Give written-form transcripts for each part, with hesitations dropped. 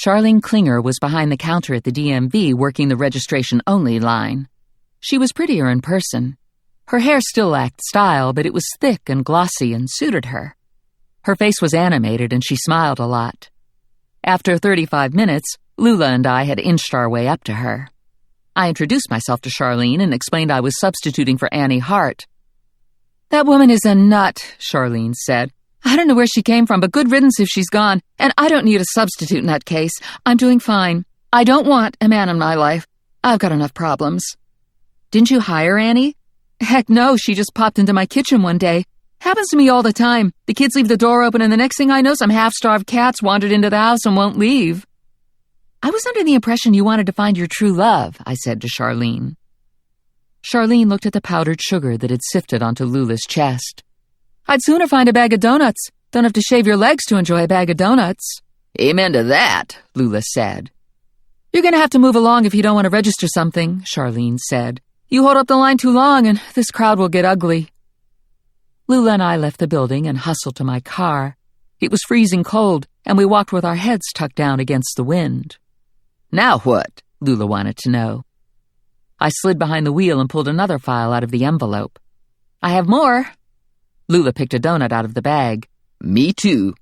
Charlene Klinger was behind the counter at the DMV working the registration-only line. She was prettier in person. Her hair still lacked style, but it was thick and glossy and suited her. Her face was animated and she smiled a lot. After 35 minutes, Lula and I had inched our way up to her. I introduced myself to Charlene and explained I was substituting for Annie Hart. "That woman is a nut," Charlene said. "I don't know where she came from, but good riddance if she's gone. And I don't need a substitute in that case. I'm doing fine. I don't want a man in my life. I've got enough problems." "Didn't you hire Annie?" "Heck no, she just popped into my kitchen one day. Happens to me all the time. The kids leave the door open and the next thing I know, some half-starved cats wandered into the house and won't leave." "I was under the impression you wanted to find your true love," I said to Charlene. Charlene looked at the powdered sugar that had sifted onto Lula's chest. "I'd sooner find a bag of donuts. Don't have to shave your legs to enjoy a bag of donuts." "Amen to that," Lula said. "You're going to have to move along if you don't want to register something," Charlene said. "You hold up the line too long and this crowd will get ugly." Lula and I left the building and hustled to my car. It was freezing cold, and we walked with our heads tucked down against the wind. "Now what?" Lula wanted to know. I slid behind the wheel and pulled another file out of the envelope. "I have more." Lula picked a donut out of the bag. "Me too."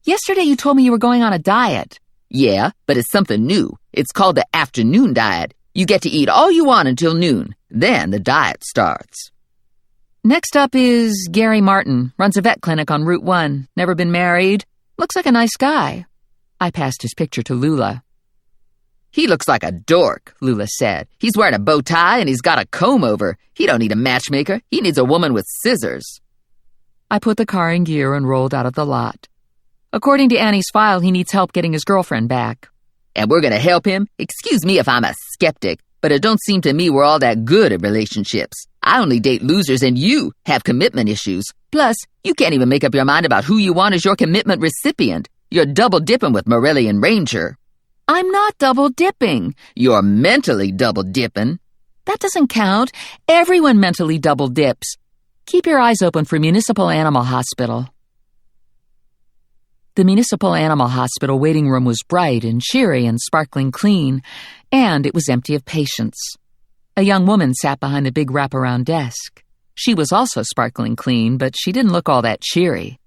"Yesterday you told me you were going on a diet." "Yeah, but it's something new. It's called the afternoon diet. You get to eat all you want until noon. Then the diet starts." "Next up is Gary Martin. Runs a vet clinic on Route 1. Never been married. Looks like a nice guy." I passed his picture to Lula. "He looks like a dork," Lula said. "He's wearing a bow tie and he's got a comb over. He don't need a matchmaker. He needs a woman with scissors." I put the car in gear and rolled out of the lot. According to Annie's file, he needs help getting his girlfriend back. "And we're gonna help him? Excuse me if I'm a skeptic, but it don't seem to me we're all that good at relationships. I only date losers and you have commitment issues. Plus, you can't even make up your mind about who you want as your commitment recipient. You're double-dipping with Morelli and Ranger." "I'm not double-dipping." "You're mentally double-dipping." "That doesn't count. Everyone mentally double-dips. Keep your eyes open for Municipal Animal Hospital." The Municipal Animal Hospital waiting room was bright and cheery and sparkling clean, and it was empty of patients. A young woman sat behind the big wraparound desk. She was also sparkling clean, but she didn't look all that cheery.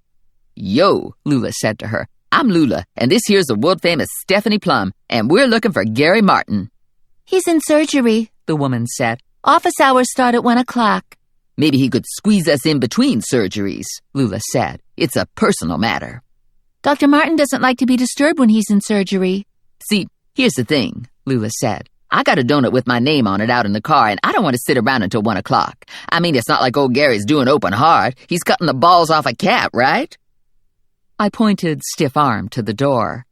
"Yo," Lula said to her. "I'm Lula, and this here's the world-famous Stephanie Plum, and we're looking for Gary Martin." "He's in surgery," the woman said. "Office hours start at 1 o'clock. "Maybe he could squeeze us in between surgeries," Lula said. "It's a personal matter." "Dr. Martin doesn't like to be disturbed when he's in surgery." "See, here's the thing," Lula said. "I got a donut with my name on it out in the car, and I don't want to sit around until 1 o'clock. I mean, it's not like old Gary's doing open heart. He's cutting the balls off a cat, right?" I pointed stiff-armed to the door.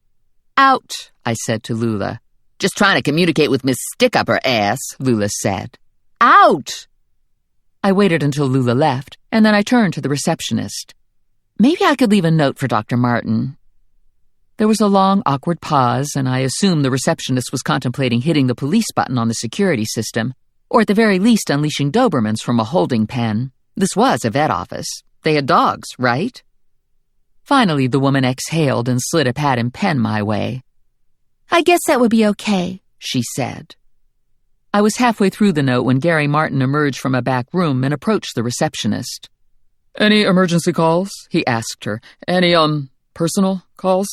"Out," I said to Lula. "Just trying to communicate with Miss Stick-Up-Her-Ass," Lula said. "Out!" I waited until Lula left, and then I turned to the receptionist. Maybe I could leave a note for Dr. Martin. There was a long, awkward pause, and I assumed the receptionist was contemplating hitting the police button on the security system, or at the very least unleashing Dobermans from a holding pen. This was a vet office. They had dogs, right? Finally, the woman exhaled and slid a pad and pen my way. "I guess that would be okay," she said. I was halfway through the note when Gary Martin emerged from a back room and approached the receptionist. "Any emergency calls?" he asked her. "Any, personal calls?"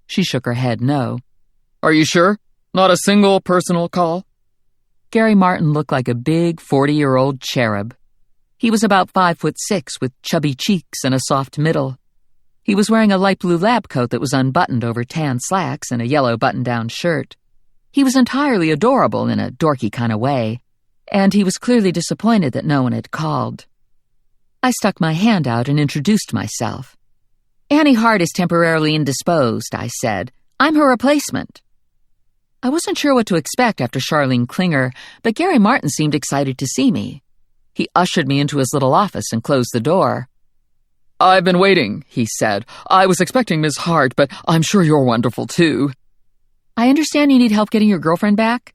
She shook her head no. "Are you sure? Not a single personal call?" Gary Martin looked like a big 40-year-old cherub. He was about 5'6" with chubby cheeks and a soft middle. He was wearing a light blue lab coat that was unbuttoned over tan slacks and a yellow button-down shirt. He was entirely adorable in a dorky kind of way, and he was clearly disappointed that no one had called. I stuck my hand out and introduced myself. "Annie Hart is temporarily indisposed," I said. "I'm her replacement." I wasn't sure what to expect after Charlene Klinger, but Gary Martin seemed excited to see me. He ushered me into his little office and closed the door. "I've been waiting," he said. "I was expecting Miss Hart, but I'm sure you're wonderful, too." "I understand you need help getting your girlfriend back?"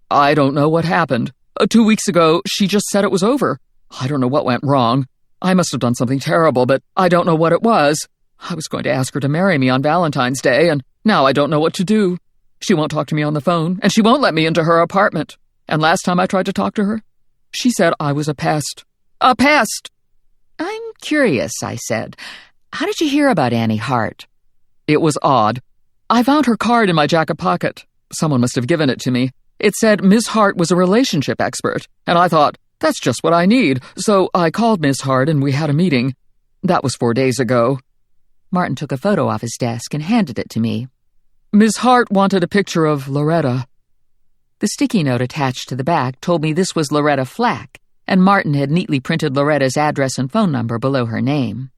"I don't know what happened. 2 weeks ago, she just said it was over. I don't know what went wrong. I must have done something terrible, but I don't know what it was. I was going to ask her to marry me on Valentine's Day, and Now I don't know what to do. She won't talk to me on the phone, and she won't let me into her apartment. And last time I tried to talk to her, she said I was a pest. A pest! I'm curious, I said. How did you hear about Annie Hart? It was odd. I found her card in my jacket pocket. Someone must have given it to me. It said Miss Hart was a relationship expert, and I thought, that's just what I need. So I called Miss Hart and we had a meeting. That was 4 days ago. Martin took a photo off his desk and handed it to me. Miss Hart wanted a picture of Loretta. The sticky note attached to the back told me this was Loretta Flack, and Martin had neatly printed Loretta's address and phone number below her name.